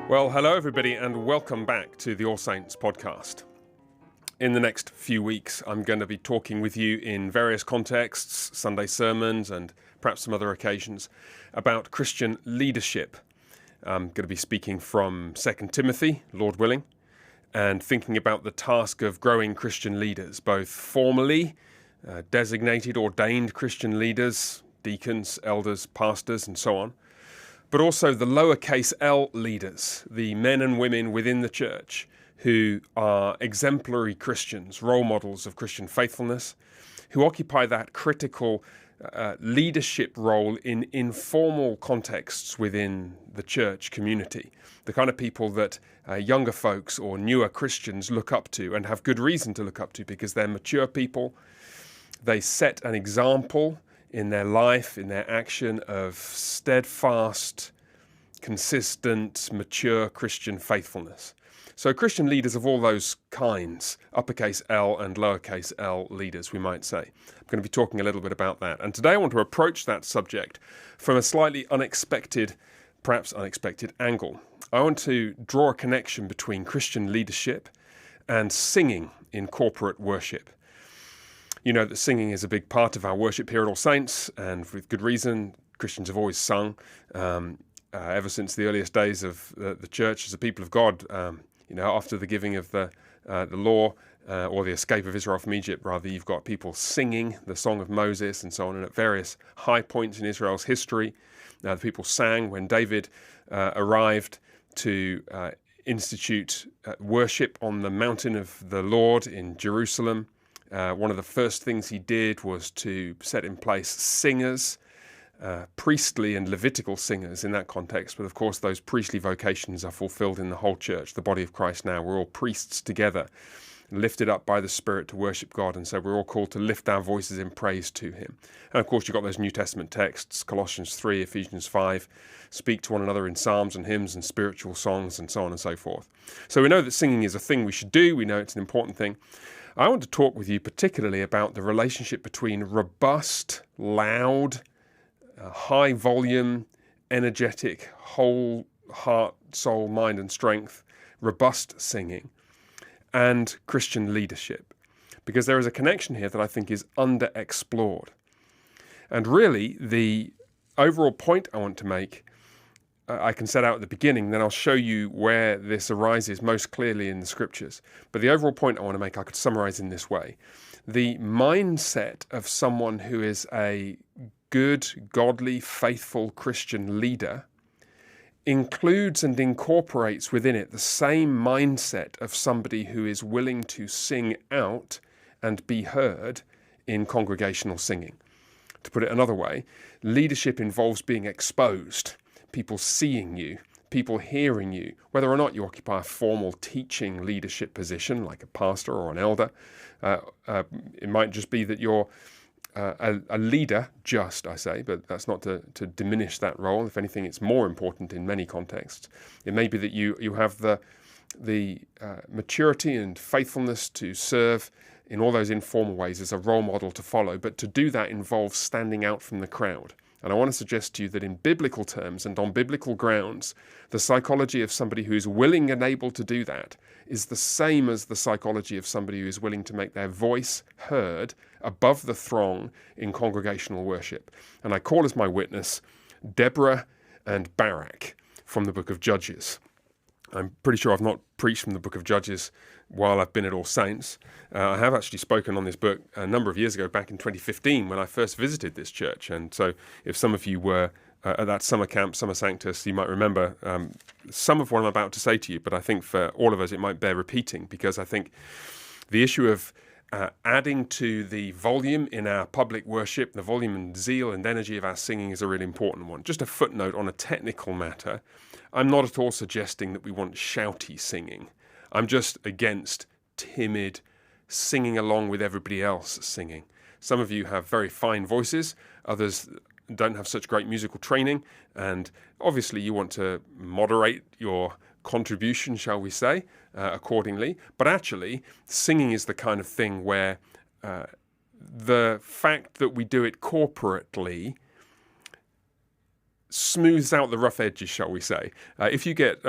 Well, hello everybody and welcome back to the All Saints podcast. In the next few weeks, I'm going to be talking with you in various contexts, Sunday sermons and perhaps some other occasions, about Christian leadership. I'm going to be speaking from 2 Timothy, Lord willing, and thinking about the task of growing Christian leaders, both formally designated, ordained Christian leaders, deacons, elders, pastors, and so on, but also the lowercase l leaders, the men and women within the church who are exemplary Christians, role models of Christian faithfulness, who occupy that critical leadership role in informal contexts within the church community, the kind of people that younger folks or newer Christians look up to and have good reason to look up to because they're mature people. They set an example in their life, in their action of steadfast, consistent, mature Christian faithfulness. So Christian leaders of all those kinds, uppercase L and lowercase l leaders, we might say. I'm going to be talking a little bit about that. And today I want to approach that subject from a slightly unexpected, perhaps unexpected angle. I want to draw a connection between Christian leadership and singing in corporate worship. You know that singing is a big part of our worship here at All Saints, and with good reason. Christians have always sung ever since the earliest days of the church as a people of God. After the giving of the law or the escape of Israel from Egypt, rather, you've got people singing the Song of Moses and so on. And at various high points in Israel's history, the people sang when David arrived to institute worship on the mountain of the Lord in Jerusalem. One of the first things he did was to set in place singers, priestly and Levitical singers in that context. But of course, those priestly vocations are fulfilled in the whole church, the body of Christ now. We're all priests together, lifted up by the Spirit to worship God. And so we're all called to lift our voices in praise to him. And of course, you've got those New Testament texts, Colossians 3, Ephesians 5, speak to one another in psalms and hymns and spiritual songs and so on and so forth. So we know that singing is a thing we should do. We know it's an important thing. I want to talk with you particularly about the relationship between robust, loud, high volume, energetic, whole heart, soul, mind and strength, robust singing, and Christian leadership. Because there is a connection here that I think is underexplored. And really, the overall point I want to make, I can set out at the beginning, then I'll show you where this arises most clearly in the scriptures. But the overall point I want to make, I could summarize in this way. The mindset of someone who is a good, godly, faithful Christian leader includes and incorporates within it the same mindset of somebody who is willing to sing out and be heard in congregational singing. To put it another way, leadership involves being exposed, people seeing you, people hearing you, whether or not you occupy a formal teaching leadership position like a pastor or an elder. It might just be that you're a leader, I say, but that's not to diminish that role. If anything, it's more important in many contexts. It may be that you have the maturity and faithfulness to serve in all those informal ways as a role model to follow, but to do that involves standing out from the crowd. And I want to suggest to you that in biblical terms and on biblical grounds, the psychology of somebody who is willing and able to do that is the same as the psychology of somebody who is willing to make their voice heard above the throng in congregational worship. And I call as my witness Deborah and Barak from the book of Judges. I'm pretty sure I've not preached from the book of Judges while I've been at All Saints. I have actually spoken on this book a number of years ago, back in 2015, when I first visited this church. And so if some of you were at that summer camp, Summer Sanctus, you might remember some of what I'm about to say to you. But I think for all of us, it might bear repeating, because I think the issue of adding to the volume in our public worship, the volume and zeal and energy of our singing is a really important one. Just a footnote on a technical matter. I'm not at all suggesting that we want shouty singing. I'm just against timid singing along with everybody else singing. Some of you have very fine voices, others don't have such great musical training, and obviously you want to moderate your contribution, shall we say, accordingly. But actually, singing is the kind of thing where the fact that we do it corporately smooths out the rough edges, shall we say. If you get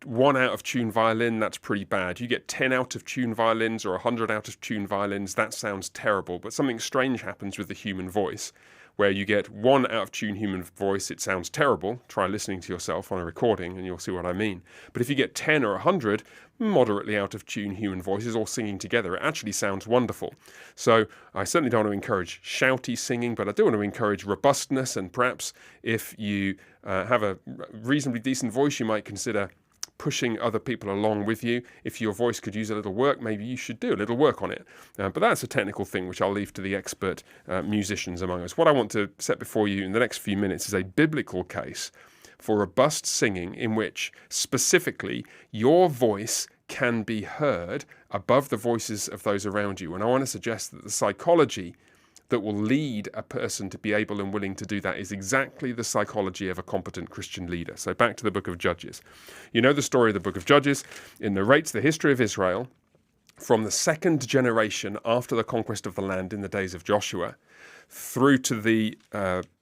1 out of tune violin, that's pretty bad. You get 10 out of tune violins or 100 out of tune violins, that sounds terrible. But something strange happens with the human voice, where you get 1 out of tune human voice, it sounds terrible. Try listening to yourself on a recording and you'll see what I mean. But if you get 10 or 100 moderately out of tune human voices all singing together, it actually sounds wonderful. So I certainly don't want to encourage shouty singing, but I do want to encourage robustness, and perhaps if you have a reasonably decent voice, you might consider pushing other people along with you. If your voice could use a little work, maybe you should do a little work on it. But that's a technical thing which I'll leave to the expert musicians among us. What I want to set before you in the next few minutes is a biblical case for robust singing in which specifically your voice can be heard above the voices of those around you. And I want to suggest that the psychology that will lead a person to be able and willing to do that is exactly the psychology of a competent Christian leader. So back to the book of Judges. You know the story of the book of Judges. It narrates the history of Israel from the second generation after the conquest of the land in the days of Joshua through to the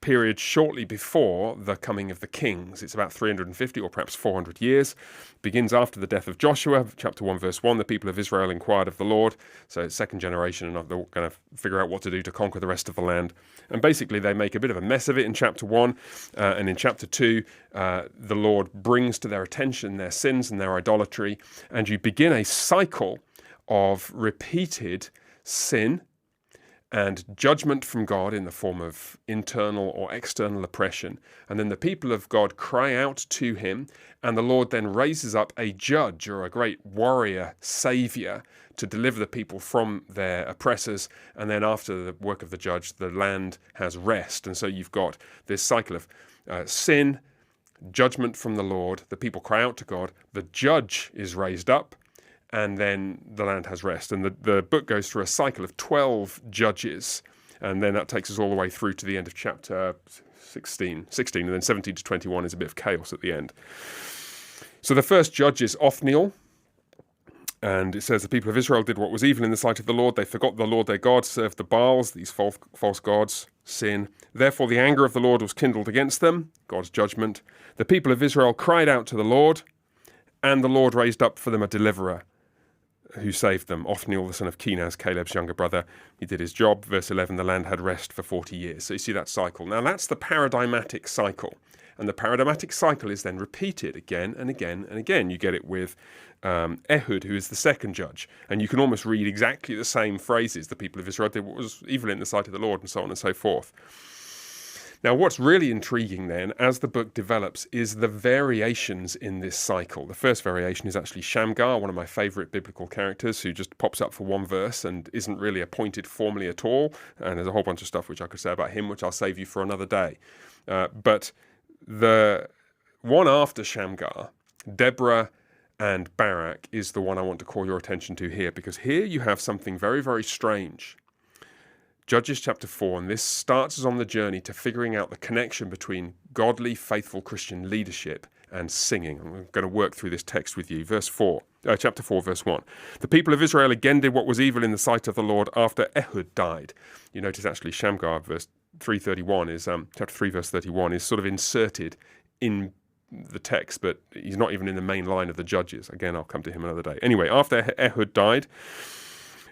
period shortly before the coming of the kings. It's about 350 or perhaps 400 years. Begins after the death of Joshua, chapter 1, verse 1. The people of Israel inquired of the Lord. So it's second generation, and they're going to figure out what to do to conquer the rest of the land. And basically they make a bit of a mess of it in chapter 1. And in chapter 2, the Lord brings to their attention their sins and their idolatry. And you begin a cycle of repeated sin and judgment from God in the form of internal or external oppression. And then the people of God cry out to him, and the Lord then raises up a judge or a great warrior savior to deliver the people from their oppressors. And then after the work of the judge, the land has rest. And so you've got this cycle of sin, judgment from the Lord, the people cry out to God, the judge is raised up, and then the land has rest. And the book goes through a cycle of 12 judges, and then that takes us all the way through to the end of chapter 16, and then 17 to 21 is a bit of chaos at the end. So the first judge is Othniel, and it says the people of Israel did what was evil in the sight of the Lord. They forgot the Lord their God, served the Baals, these false gods, sin. Therefore the anger of the Lord was kindled against them, God's judgment. The people of Israel cried out to the Lord, and the Lord raised up for them a deliverer who saved them. Othniel, the son of Kenaz, Caleb's younger brother. He did his job. Verse 11, the land had rest for 40 years. So you see that cycle. Now that's the paradigmatic cycle. And the paradigmatic cycle is then repeated again and again and again. You get it with Ehud, who is the second judge. And you can almost read exactly the same phrases. The people of Israel did what was evil in the sight of the Lord, and so on and so forth. Now, what's really intriguing then, as the book develops, is the variations in this cycle. The first variation is actually Shamgar, one of my favourite biblical characters, who just pops up for one verse and isn't really appointed formally at all. And there's a whole bunch of stuff which I could say about him, which I'll save you for another day. But the one after Shamgar, Deborah and Barak, is the one I want to call your attention to here, because here you have something very, very strange. Judges chapter 4, and this starts us on the journey to figuring out the connection between godly, faithful Christian leadership and singing. I'm going to work through this text with you. Chapter 4, verse 1. The people of Israel again did what was evil in the sight of the Lord after Ehud died. You notice actually Shamgar, verse 3:31 is chapter 3, verse 31 is sort of inserted in the text, but he's not even in the main line of the Judges. Again, I'll come to him another day. Anyway, after Ehud died,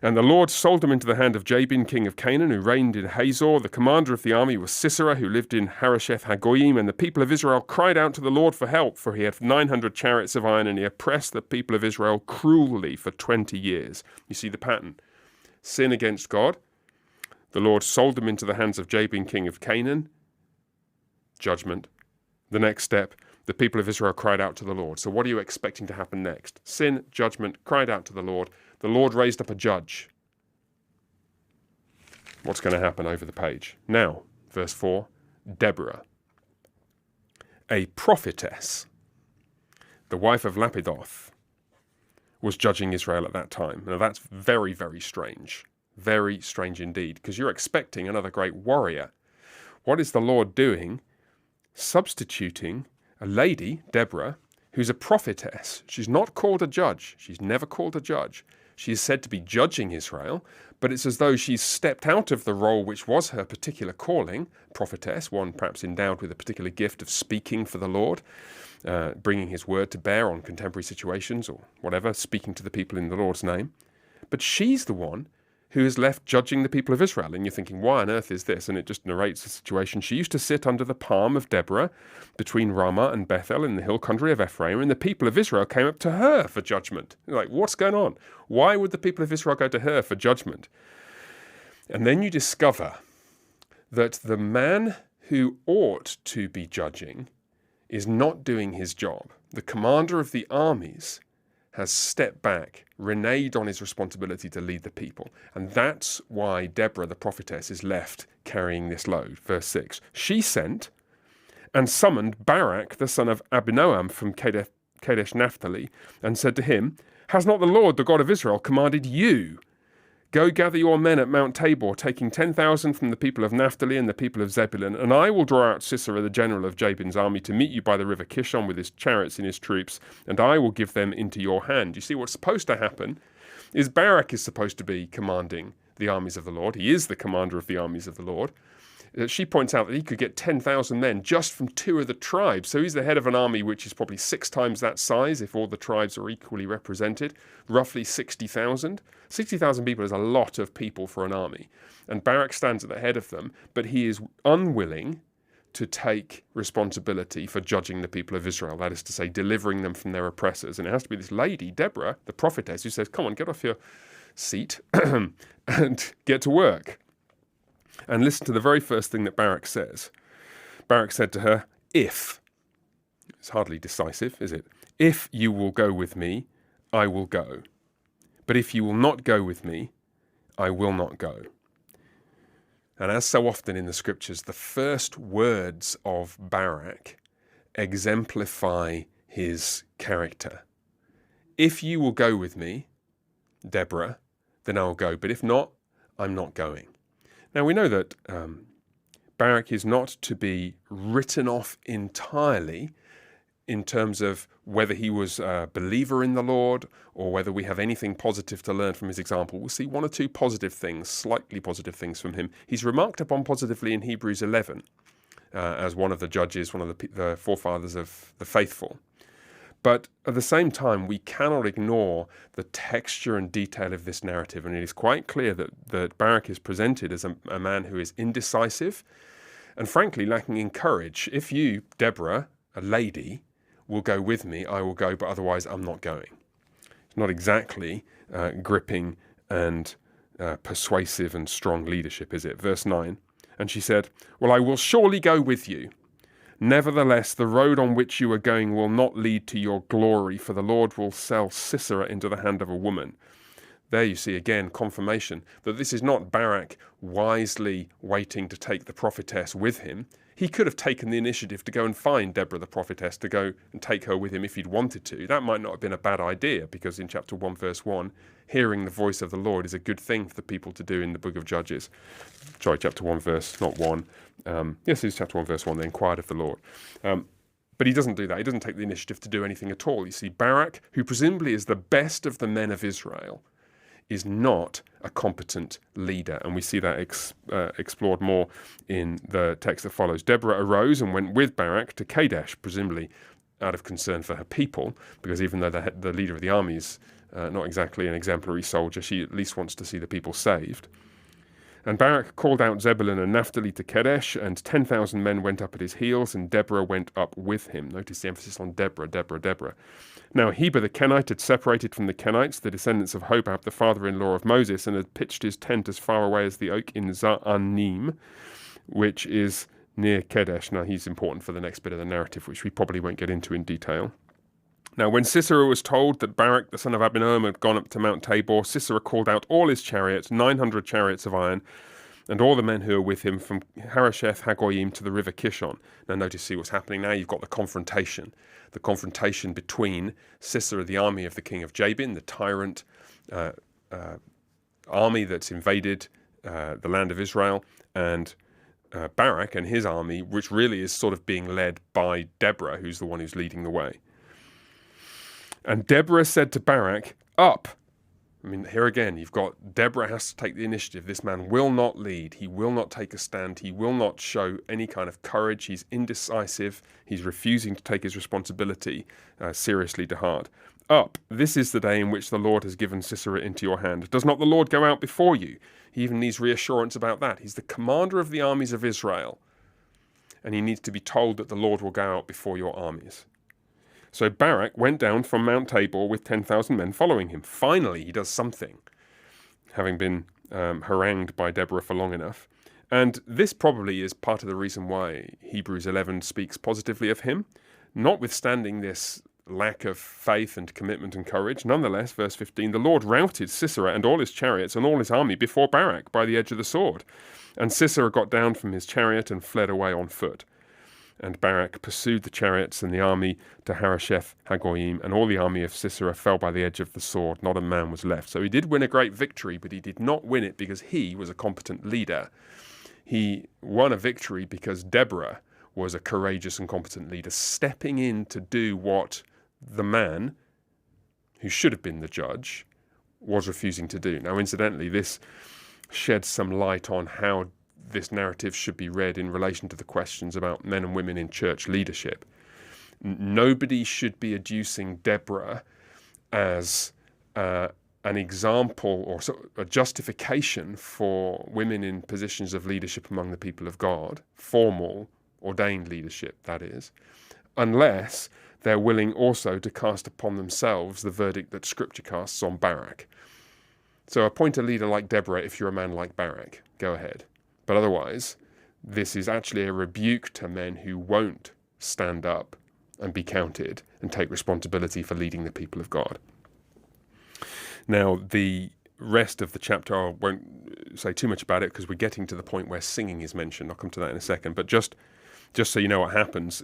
and the Lord sold him into the hand of Jabin, king of Canaan, who reigned in Hazor. The commander of the army was Sisera, who lived in Harosheth Hagoyim. And the people of Israel cried out to the Lord for help, for he had 900 chariots of iron, and he oppressed the people of Israel cruelly for 20 years. You see the pattern. Sin against God. The Lord sold them into the hands of Jabin, king of Canaan. Judgment. The next step, the people of Israel cried out to the Lord. So what are you expecting to happen next? Sin, judgment, cried out to the Lord. The Lord raised up a judge. What's going to happen over the page? Now, verse 4, Deborah, a prophetess, the wife of Lapidoth, was judging Israel at that time. Now that's very, very strange. Very strange indeed, because you're expecting another great warrior. What is the Lord doing? Substituting a lady, Deborah, who's a prophetess. She's not called a judge. She's never called a judge. She is said to be judging Israel, but it's as though she's stepped out of the role which was her particular calling, prophetess, one perhaps endowed with a particular gift of speaking for the Lord, bringing his word to bear on contemporary situations or whatever, speaking to the people in the Lord's name. But she's the one who is left judging the people of Israel. And you're thinking, why on earth is this? And it just narrates the situation. She used to sit under the palm of Deborah between Ramah and Bethel in the hill country of Ephraim, and the people of Israel came up to her for judgment. You're like, what's going on? Why would the people of Israel go to her for judgment? And then you discover that the man who ought to be judging is not doing his job. The commander of the armies has stepped back, reneged on his responsibility to lead the people. And that's why Deborah, the prophetess, is left carrying this load. Verse 6, she sent and summoned Barak, the son of Abinoam from Kadesh Naphtali, and said to him, has not the Lord, the God of Israel, commanded you, go gather your men at Mount Tabor, taking 10,000 from the people of Naphtali and the people of Zebulun, and I will draw out Sisera, the general of Jabin's army, to meet you by the river Kishon with his chariots and his troops, and I will give them into your hand. You see, what's supposed to happen is Barak is supposed to be commanding the armies of the Lord. He is the commander of the armies of the Lord. She points out that he could get 10,000 men just from 2 of the tribes. So he's the head of an army which is probably 6 times that size if all the tribes are equally represented, roughly 60,000. 60,000 people is a lot of people for an army. And Barak stands at the head of them, but he is unwilling to take responsibility for judging the people of Israel. That is to say, delivering them from their oppressors. And it has to be this lady, Deborah, the prophetess, who says, come on, get off your seat and get to work. And listen to the very first thing that Barak says. Barak said to her, if, it's hardly decisive, is it? If you will go with me, I will go. But if you will not go with me, I will not go. And as so often in the scriptures, the first words of Barak exemplify his character. If you will go with me, Deborah, then I will go. But if not, I'm not going. Now, we know that Barak is not to be written off entirely in terms of whether he was a believer in the Lord or whether we have anything positive to learn from his example. We'll see 1 or 2 positive things, slightly positive things from him. He's remarked upon positively in Hebrews 11 as one of the judges, one of the forefathers of the faithful. But at the same time, we cannot ignore the texture and detail of this narrative. And it is quite clear that Barak is presented as a man who is indecisive and frankly lacking in courage. If you, Deborah, a lady, will go with me, I will go, but otherwise I'm not going. It's not exactly gripping and persuasive and strong leadership, is it? Verse 9, and she said, well, I will surely go with you. Nevertheless, the road on which you are going will not lead to your glory, for the Lord will sell Sisera into the hand of a woman. There you see again confirmation that this is not Barak wisely waiting to take the prophetess with him. He could have taken the initiative to go and find Deborah the prophetess, to go and take her with him if he'd wanted to. That might not have been a bad idea, because in chapter 1 verse 1, hearing the voice of the Lord is a good thing for people to do in the book of Judges. Sorry, chapter 1 verse, not 1. Yes, it's chapter 1 verse 1, they inquired of the Lord. But he doesn't do that. He doesn't take the initiative to do anything at all. You see, Barak, who presumably is the best of the men of Israel, is not a competent leader. And we see that explored more in the text that follows. Deborah arose and went with Barak to Kadesh, presumably out of concern for her people, because even though the leader of the army is not exactly an exemplary soldier, she at least wants to see the people saved. And Barak called out Zebulun and Naphtali to Kadesh, and 10,000 men went up at his heels, and Deborah went up with him. Notice the emphasis on Deborah, Deborah, Deborah. Now Heber the Kenite had separated from the Kenites, the descendants of Hobab, the father-in-law of Moses, and had pitched his tent as far away as the oak in Za'anim, which is near Kadesh. Now he's important for the next bit of the narrative, which we probably won't get into in detail. Now when Sisera was told that Barak the son of Abinoam had gone up to Mount Tabor, Sisera called out all his chariots, 900 chariots of iron, and all the men who were with him from Harosheth Hagoyim to the river Kishon. Now notice, see what's happening now. You've got the confrontation between Sisera, the army of the king of Jabin, the tyrant army that's invaded the land of Israel, and Barak and his army, which really is sort of being led by Deborah, who's the one who's leading the way. And Deborah said to Barak, up, I mean, here again, you've got Deborah has to take the initiative. This man will not lead. He will not take a stand. He will not show any kind of courage. He's indecisive. He's refusing to take his responsibility seriously to heart. Up, this is the day in which the Lord has given Sisera into your hand. Does not the Lord go out before you? He even needs reassurance about that. He's the commander of the armies of Israel. And he needs to be told that the Lord will go out before your armies. So Barak went down from Mount Tabor with 10,000 men following him. Finally, he does something, having been harangued by Deborah for long enough. And this probably is part of the reason why Hebrews 11 speaks positively of him, notwithstanding this lack of faith and commitment and courage. Nonetheless, verse 15, the Lord routed Sisera and all his chariots and all his army before Barak by the edge of the sword. And Sisera got down from his chariot and fled away on foot. And Barak pursued the chariots and the army to Harosheth Hagoyim, and all the army of Sisera fell by the edge of the sword. Not a man was left. So he did win a great victory, but he did not win it because he was a competent leader. He won a victory because Deborah was a courageous and competent leader, stepping in to do what the man, who should have been the judge, was refusing to do. Now, incidentally, this sheds some light on how this narrative should be read in relation to the questions about men and women in church leadership. Nobody should be adducing Deborah as an example or a justification for women in positions of leadership among the people of God, formal, ordained leadership, that is, unless they're willing also to cast upon themselves the verdict that Scripture casts on Barak. So appoint a leader like Deborah if you're a man like Barak. Go ahead. But otherwise, this is actually a rebuke to men who won't stand up and be counted and take responsibility for leading the people of God. Now, the rest of the chapter, I won't say too much about it because we're getting to the point where singing is mentioned. I'll come to that in a second. But just so you know what happens,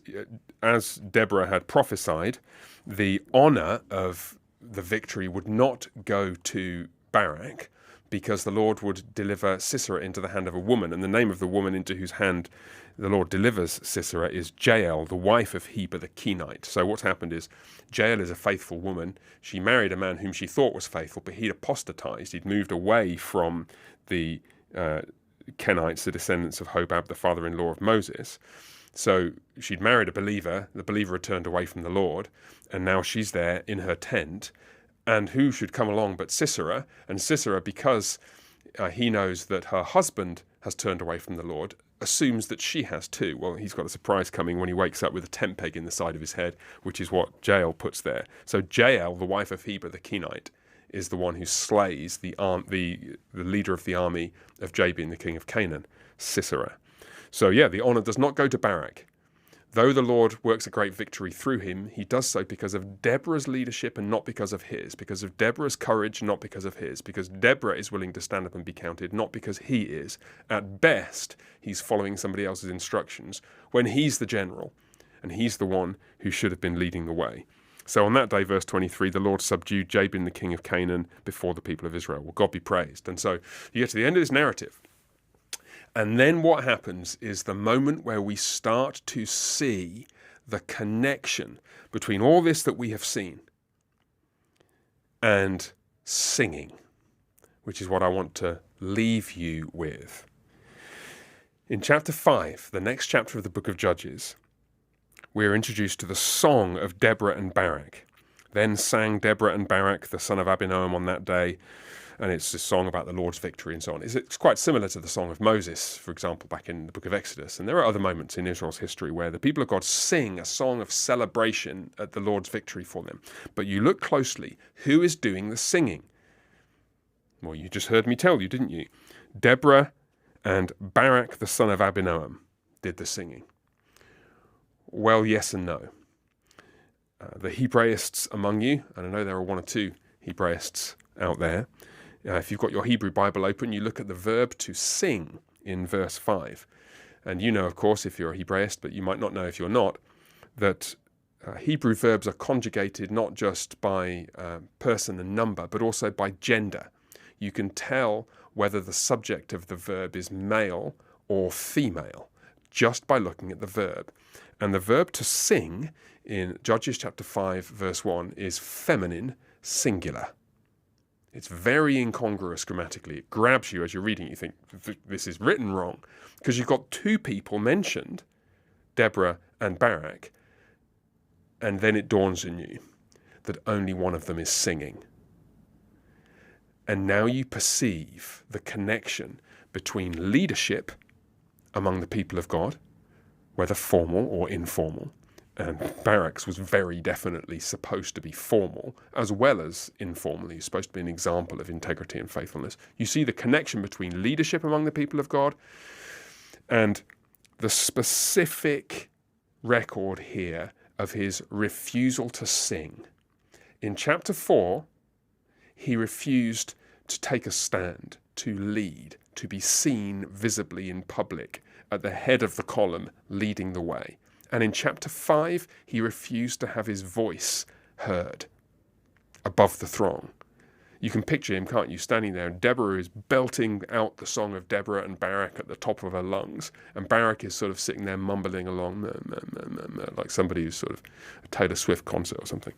as Deborah had prophesied, the honor of the victory would not go to Barak, because the Lord would deliver Sisera into the hand of a woman, and the name of the woman into whose hand the Lord delivers Sisera is Jael, the wife of Heber the Kenite. So what's happened is Jael is a faithful woman. She married a man whom she thought was faithful, but he'd apostatized. He'd moved away from the Kenites, the descendants of Hobab, the father-in-law of Moses. So she'd married a believer. The believer had turned away from the Lord, and now she's there in her tent. And who should come along but Sisera? And Sisera, because he knows that her husband has turned away from the Lord, assumes that she has too. Well, he's got a surprise coming when he wakes up with a tent peg in the side of his head, which is what Jael puts there. So Jael, the wife of Heber the Kenite, is the one who slays the leader of the army of Jabin, the king of Canaan, Sisera. So yeah, the honor does not go to Barak. Though the Lord works a great victory through him, he does so because of Deborah's leadership and not because of his, because of Deborah's courage, not because of his, because Deborah is willing to stand up and be counted, not because he is. At best, he's following somebody else's instructions when he's the general and he's the one who should have been leading the way. So on that day, verse 23, the Lord subdued Jabin, the king of Canaan, before the people of Israel. Well, God be praised. And so you get to the end of this narrative. And then what happens is the moment where we start to see the connection between all this that we have seen and singing, which is what I want to leave you with. In chapter 5, the next chapter of the book of Judges, we are introduced to the song of Deborah and Barak. Then sang Deborah and Barak, the son of Abinoam, on that day. And it's a song about the Lord's victory and so on. It's quite similar to the song of Moses, for example, back in the book of Exodus. And there are other moments in Israel's history where the people of God sing a song of celebration at the Lord's victory for them. But you look closely, who is doing the singing? Well, you just heard me tell you, didn't you? Deborah and Barak, the son of Abinoam, did the singing. Well, yes and no. The Hebraists among you, and I know there are one or two Hebraists out there, if you've got your Hebrew Bible open, you look at the verb to sing in verse 5. And you know, of course, if you're a Hebraist, but you might not know if you're not, that Hebrew verbs are conjugated not just by person and number, but also by gender. You can tell whether the subject of the verb is male or female just by looking at the verb. And the verb to sing in Judges chapter 5, verse 1 is feminine singular. It's very incongruous grammatically. It grabs you as you're reading. You think, this is written wrong. Because you've got two people mentioned, Deborah and Barak, and then it dawns on you that only one of them is singing. And now you perceive the connection between leadership among the people of God, whether formal or informal. And Barak's was very definitely supposed to be formal, as well as informal. He's supposed to be an example of integrity and faithfulness. You see the connection between leadership among the people of God and the specific record here of his refusal to sing. In chapter 4, he refused to take a stand, to lead, to be seen visibly in public at the head of the column leading the way. And in chapter 5, he refused to have his voice heard above the throng. You can picture him, can't you, standing there, and Deborah is belting out the song of Deborah and Barak at the top of her lungs, and Barak is sort of sitting there mumbling along, like somebody who's sort of a Taylor Swift concert or something.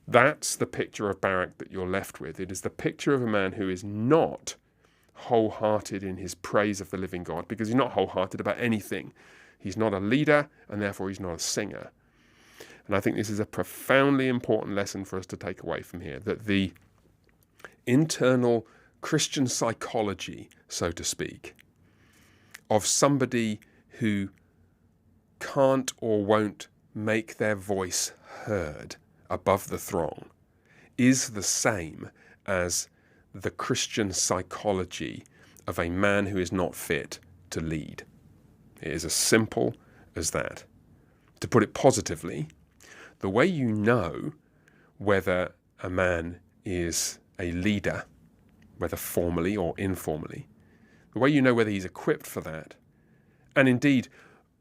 That's the picture of Barak that you're left with. It is the picture of a man who is not wholehearted in his praise of the living God, because he's not wholehearted about anything. He's not a leader, and therefore he's not a singer. And I think this is a profoundly important lesson for us to take away from here, that the internal Christian psychology, so to speak, of somebody who can't or won't make their voice heard above the throng is the same as the Christian psychology of a man who is not fit to lead. It is as simple as that. To put it positively, the way you know whether a man is a leader, whether formally or informally, the way you know whether he's equipped for that, and indeed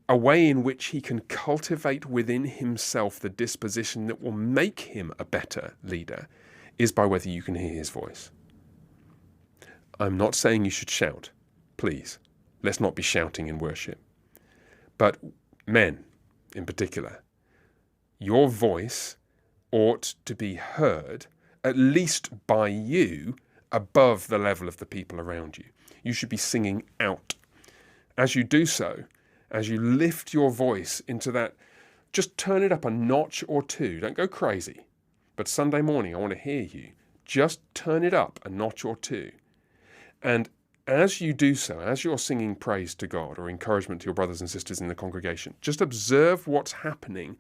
a way in which he can cultivate within himself the disposition that will make him a better leader, is by whether you can hear his voice. I'm not saying you should shout. Please, let's not be shouting in worship. But men, in particular, your voice ought to be heard, at least by you, above the level of the people around you. You should be singing out. As you do so, as you lift your voice into that, just turn it up a notch or two. Don't go crazy. But Sunday morning, I want to hear you. Just turn it up a notch or two. And as you do so, as you're singing praise to God or encouragement to your brothers and sisters in the congregation, just observe what's happening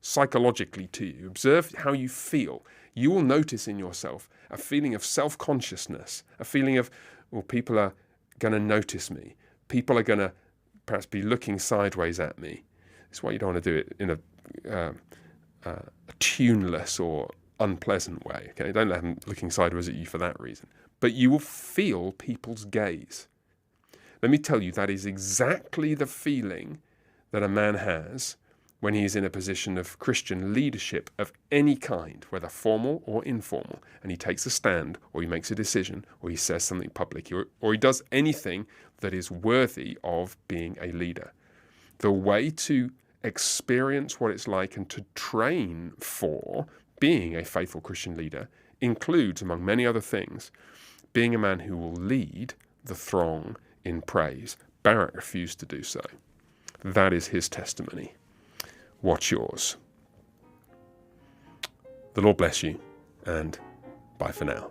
psychologically to you. Observe how you feel. You will notice in yourself a feeling of self-consciousness, a feeling of, well, people are going to notice me. People are going to perhaps be looking sideways at me. That's why you don't want to do it in a tuneless or unpleasant way. Okay, don't let them looking sideways at you for that reason. But you will feel people's gaze. Let me tell you, that is exactly the feeling that a man has when he is in a position of Christian leadership of any kind, whether formal or informal, and he takes a stand, or he makes a decision, or he says something publicly, or he does anything that is worthy of being a leader. The way to experience what it's like and to train for being a faithful Christian leader includes, among many other things, being a man who will lead the throng in praise. Barak refused to do so. That is his testimony. What's yours? The Lord bless you, and bye for now.